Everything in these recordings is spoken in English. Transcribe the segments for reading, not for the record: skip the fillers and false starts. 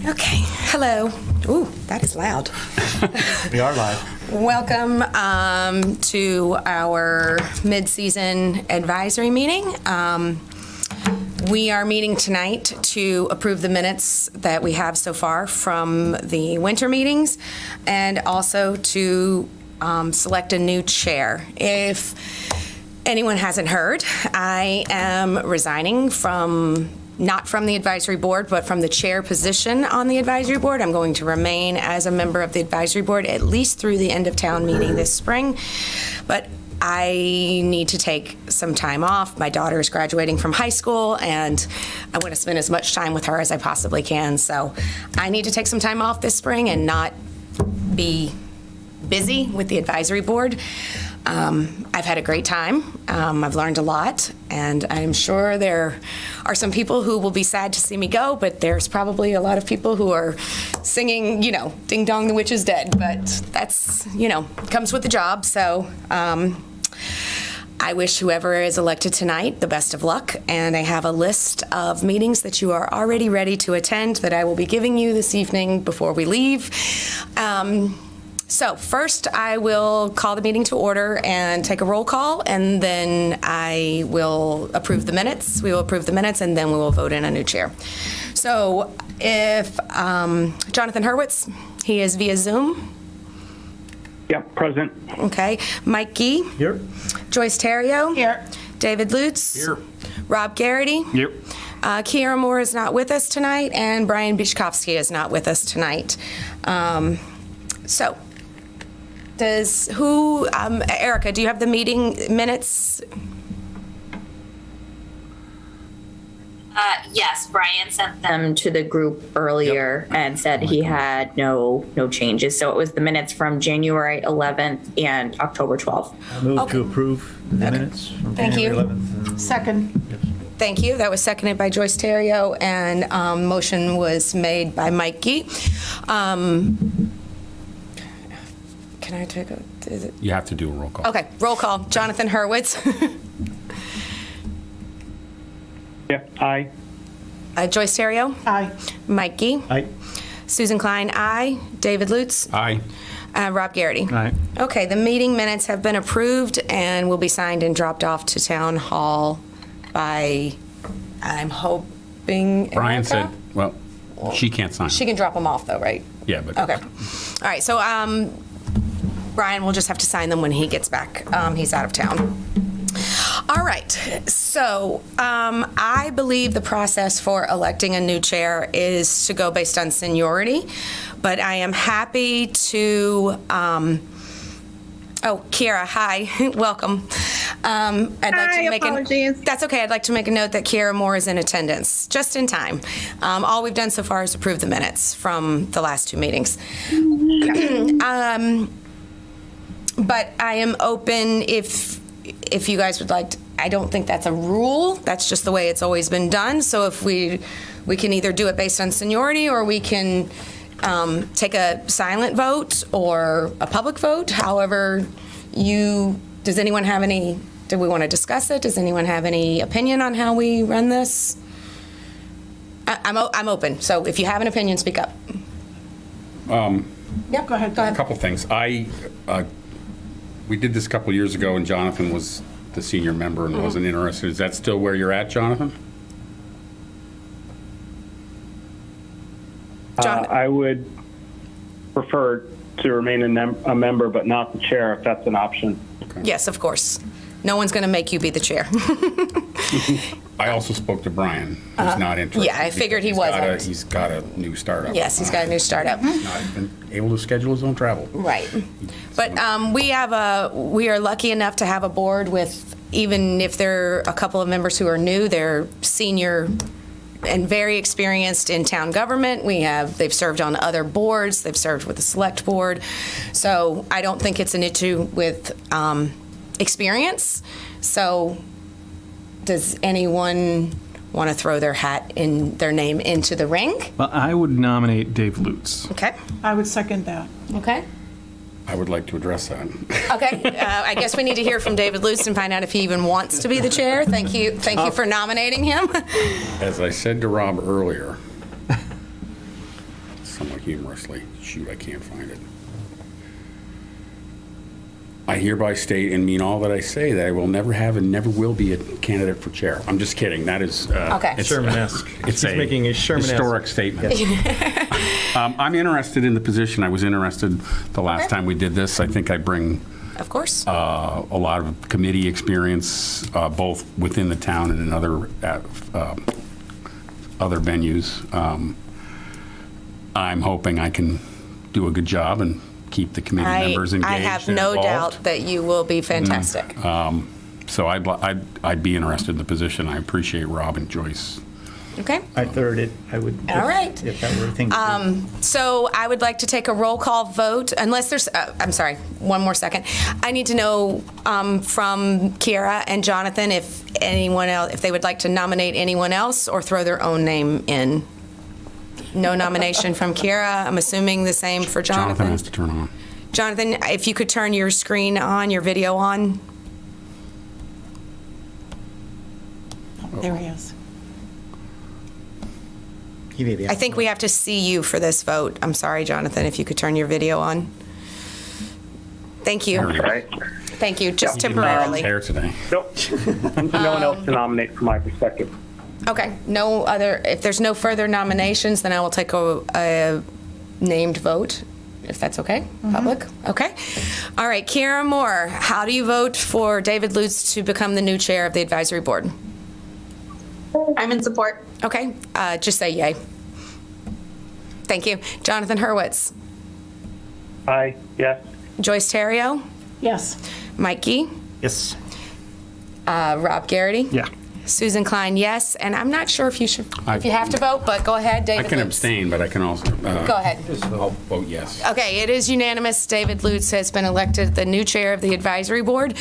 Okay, hello. Ooh, that is loud. We are live. Welcome to our mid-season advisory meeting. We are meeting tonight to approve the minutes that we have so far from the winter meetings and also to select a new chair. If anyone hasn't heard, I am resigning not from the advisory board, but from the chair position on the advisory board. I'm going to remain as a member of the advisory board at least through the end of town meeting this spring. But I need to take some time off. My daughter is graduating from high school, and I want to spend as much time with her as I possibly can. So I need to take some time off this spring and not be busy with the advisory board. I've had a great time. I've learned a lot, and I'm sure there are some people who will be sad to see me go, but there's probably a lot of people who are singing, Ding Dong, the Witch is Dead. But that's, comes with the job. So I wish whoever is elected tonight the best of luck, and I have a list of meetings that you are already ready to attend that I will be giving you this evening before we leave. So first, I will call the meeting to order and take a roll call, and then I will approve the minutes. We will approve the minutes, and then we will vote in a new chair. So if Jonathan Hurwitz, he is via Zoom. Yep, present. Okay. Mike Gee. Here. Joyce Terrio. Here. David Lutz. Here. Rob Garrity. Yep. Kiera Moore is not with us tonight, and Brian Bichkowski is not with us tonight. Erica, do you have the meeting minutes? Yes, Brian sent them to the group earlier and said he had no changes. So it was the minutes from January 11th and October 12th. I move to approve the minutes from Thank January you. 11th. Second. Thank you. That was seconded by Joyce Terrio, and motion was made by Mike Gee. Can I take a... Is it? You have to do a roll call. Okay, roll call. Jonathan Hurwitz. Yep, aye. Joyce Terrio. Aye. Mike Gee. Aye. Susan Klein, aye. David Lutz. Aye. Rob Garrity. Aye. Okay, the meeting minutes have been approved and will be signed and dropped off to Town Hall by, I'm hoping, Brian Erica? said, well, she can't sign. She can drop them off, though, right? Yeah, but. Okay. All right, so Brian will just have to sign them when he gets back. He's out of town. All right, so I believe the process for electing a new chair is to go based on seniority, but I am happy to, Kiera, hi, welcome. Apologies. That's okay, I'd like to make a note that Kiera Moore is in attendance, just in time. All we've done so far is approve the minutes from the last two meetings. But I am open if you guys would like to, I don't think that's a rule. That's just the way it's always been done. So if we can either do it based on seniority, or we can take a silent vote or a public vote. However, does anyone have any, do we want to discuss it? Does anyone have any opinion on how we run this? I'm open. So if you have an opinion, speak up. Yep, go ahead. A couple things. We did this a couple years ago, and Jonathan was the senior member and wasn't interested. Is that still where you're at, Jonathan? I would prefer to remain a member, but not the chair, if that's an option. Yes, of course. No one's going to make you be the chair. I also spoke to Brian, who's not interested. Yeah, I figured he wasn't. He's got a new startup. Yes, he's got a new startup. Not even able to schedule his own travel. Right. But we are lucky enough to have a board with, even if there are a couple of members who are new, they're senior and very experienced in town government. They've served on other boards. They've served with the select board. So I don't think it's an issue with experience. So does anyone want to throw their name into the ring? Well, I would nominate Dave Lutz. Okay. I would second that. Okay. I would like to address that. Okay. I guess we need to hear from David Lutz and find out if he even wants to be the chair. Thank you for nominating him. As I said to Rob earlier, humorously. Shoot, I can't find it. I hereby state and mean all that I say, that I will never have and never will be a candidate for chair. I'm just kidding. That is Okay. it's- Sherman-esque. It's She's making a Sherman-esque. historic statement. I'm interested in the position. I was interested the last time we did this. I think I bring Of course. a lot of committee experience, both within the town and in other venues. I'm hoping I can do a good job and keep the committee members engaged I have and no involved. doubt that you will be fantastic. So I'd be interested in the position. I appreciate Rob and Joyce. Okay? I third it. I would. All right. If that were a thing. to do. So I would like to take a roll call vote, unless there's, I'm sorry, one more second. I need to know from Kiera and Jonathan if anyone else, if they would like to nominate anyone else or throw their own name in. No nomination from Kiera. I'm assuming the same for Jonathan Jonathan. has to turn on. Jonathan, if you could turn your screen on, your video on. There he is. He may be. I think we have to see you for this vote. I'm sorry, Jonathan, if you could turn your video on. Thank There you. he is. Right? Thank you, just He's temporarily. Hair today. Nope. No one else to nominate from my perspective. Okay, no other, if there's no further nominations, then I will take a named vote, if that's okay, public, okay? All right, Kiera Moore, how do you vote for David Lutz to become the new chair of the advisory board? I'm in support. Okay, just say yay. Thank you. Jonathan Hurwitz, Aye, yes. Joyce Terrio, Yes. Mike Gee, Yes. Rob Garrity. Yeah. Susan Klein, yes, and I'm not sure if you should, I- if you have to vote, but go ahead, David I can Lutz. abstain, but I can also. Go ahead. I'll vote yes. Okay, it is unanimous. David Lutz has been elected the new chair of the advisory board,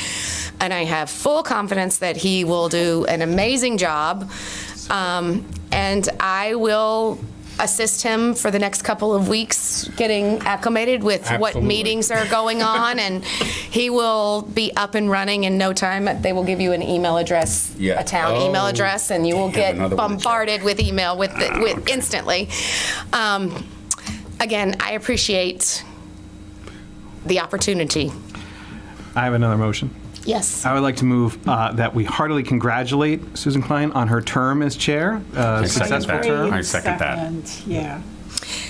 and I have full confidence that he will do an amazing job. And I will assist him for the next couple of weeks getting acclimated with what Absolutely. meetings are going on, and he will be up and running in no time. They will give you an email address, Yeah. a town email Oh, address, and you will damn, get another one to check. bombarded with email with instantly. Again, I appreciate the opportunity. I have another motion. Yes. I would like to move that we heartily congratulate Susan Klein on her term as chair, second successful that. term. I second that. Yeah.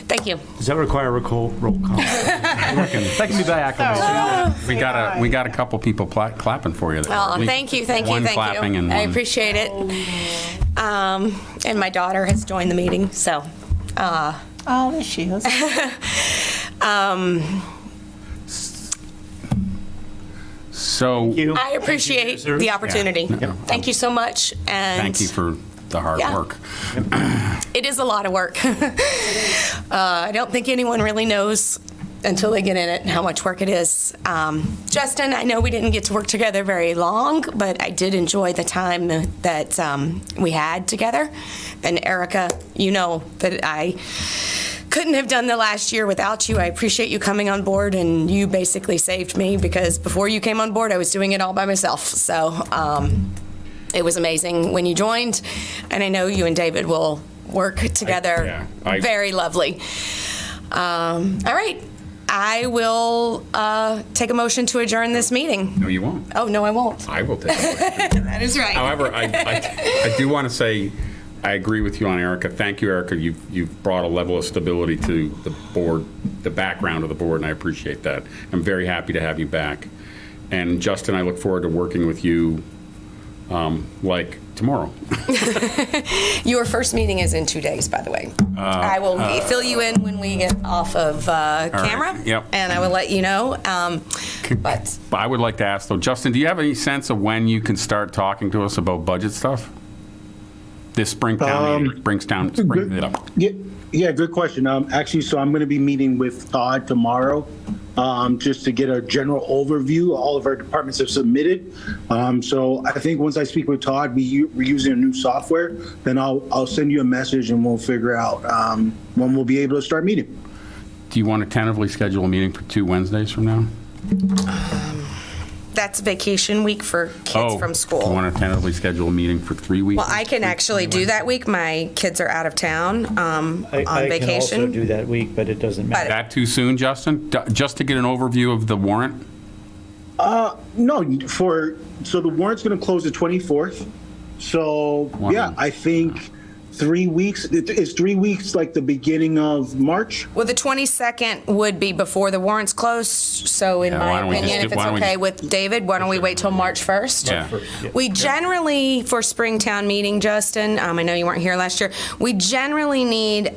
Thank you. Does that require a roll call? That can be by acclamation. We got a couple people clapping for you there. Well, At least thank you. One clapping and I one. appreciate it. And my daughter has joined the meeting, so. Oh, there she is. So, You. I appreciate the opportunity. Yeah. Thank you so much, and. thank you for the hard Yeah. work. It is a lot of work. I don't think anyone really knows until they get in it how much work it is. Justin, I know we didn't get to work together very long, but I did enjoy the time that we had together. And Erica, you know that I couldn't have done the last year without you. I appreciate you coming on board, and you basically saved me because before you came on board, I was doing it all by myself. So it was amazing when you joined, and I know you and David will work together. Very lovely. All right. I will take a motion to adjourn this meeting. No, you won't. Oh, no, I won't. I will take it. That is right. However, I do want to say, I agree with you on Erica. Thank you, Erica. You've brought a level of stability to the board, the background of the board, and I appreciate that. I'm very happy to have you back. And Justin, I look forward to working with you like tomorrow. Your first meeting is in 2 days, by the way. I will fill you in when we get off of camera. Yep. And I will let you know. But But I would like to ask, though, Justin, do you have any sense of when you can start talking to us about budget stuff? This Springtown, Yeah, good question. Actually, so I'm going to be meeting with Todd tomorrow, just to get a general overview. All of our departments have submitted. So I think once I speak with Todd, we're using a new software. Then I'll send you a message and we'll figure out when we'll be able to start meeting. Do you want to tentatively schedule a meeting for 2 Wednesdays from now? that's vacation week for kids from You school. want to tentatively schedule a meeting for 3 weeks? Well, I can actually do that week. My kids are out of town on I can also vacation. do that week, but it doesn't matter. That too soon, Justin? Just to get an overview of the warrant? No, so the warrant's going to close the 24th. So, yeah, I think 3 weeks, is 3 weeks like the beginning of March? Well, the 22nd would be before the warrants close, so in Yeah, why my don't we just opinion, do- if it's why don't we okay just- with David, why don't we wait till March 1st? Yeah. We generally, for Springtown meeting, Justin, I know you weren't here last year, we generally need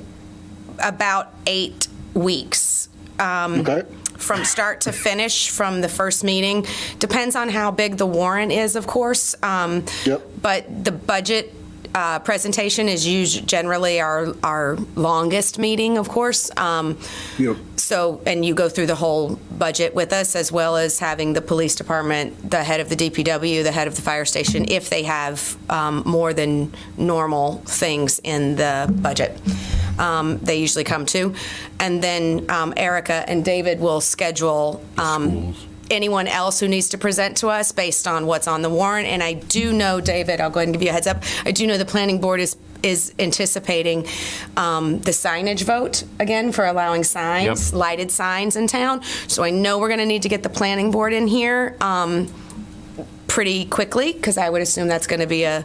about 8 weeks. Okay. From start to finish from the first meeting. Depends on how big the warrant is, of course. Yep. But the budget presentation is generally our longest meeting, of course. Yep. So, and you go through the whole budget with us, as well as having the police department, the head of the DPW, the head of the fire station, if they have more than normal things in the budget. They usually come to. And then Erica and David will schedule anyone else who needs to present to us based on what's on the warrant. And I do know, David, I'll go ahead and give you a heads up, I do know the planning board is anticipating the signage vote again for allowing signs, Yep. lighted signs in town. So I know we're going to need to get the planning board in here pretty quickly, because I would assume that's going to be a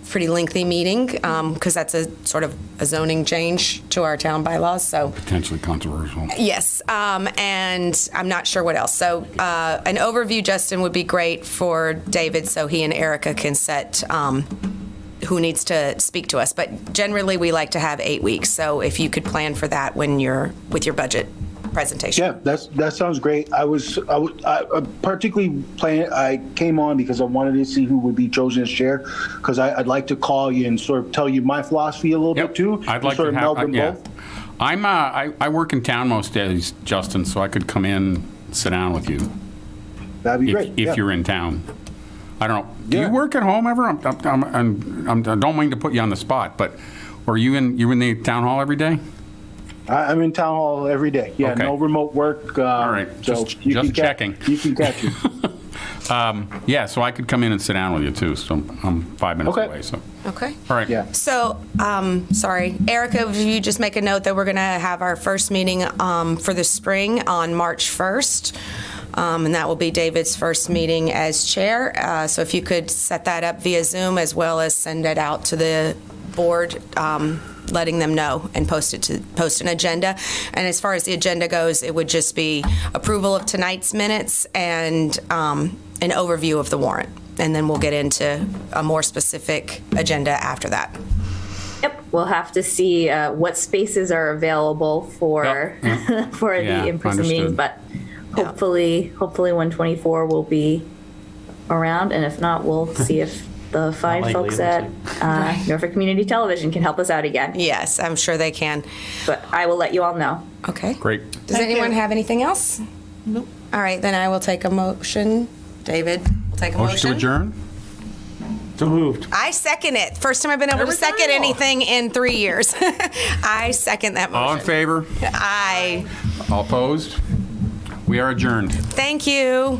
pretty lengthy meeting, because that's a sort of a zoning change to our town bylaws. So Potentially controversial. yes, and I'm not sure what else. So an overview, Justin, would be great for David, so he and Erica can set who needs to speak to us. But generally, we like to have 8 weeks. So if you could plan for that when you're with your budget presentation. Yeah, that sounds great. I particularly I came on because I wanted to see who would be chosen as chair, because I'd like to call you and sort of tell you my philosophy a little bit too. I'd like sort to of have, meld them yeah. both. I work in town most days, Justin, so I could come in, sit down with you That'd be great. if yeah. you're in town. I don't know. Do Yeah. you work at home ever? I don't mean to put you on the spot, but are you in the town hall every day? I'm in town hall every day. Yeah, Okay. no remote work. All right, So just you can checking. You can catch me. Yeah, so I could come in and sit down with you too. So I'm 5 minutes Okay. away. So Okay. all right. Yeah. So, sorry, Erica, if you just make a note that we're going to have our first meeting for the spring on March 1st, and that will be David's first meeting as chair. So if you could set that up via Zoom, as well as send it out to the board, letting them know, and post an agenda. And as far as the agenda goes, it would just be approval of tonight's minutes and an overview of the warrant. And then we'll get into a more specific agenda after that. Yep, we'll have to see what spaces are available for Yep. for Yeah, the in-person meetings, understood. but hopefully 124 will be around, and if not, we'll see if the fine likely, folks it at looks Norfolk Community Television can help us out again. Yes, I'm sure they can. But I will let you all know. Okay. Great. Does anyone have anything else? Nope. All right, then I will take a motion. David, take a Motion motion. to adjourn? So moved. I second it. First time I've been able to second anything in 3 years. I second that motion. All in favor? Aye. All opposed? We are adjourned. Thank you.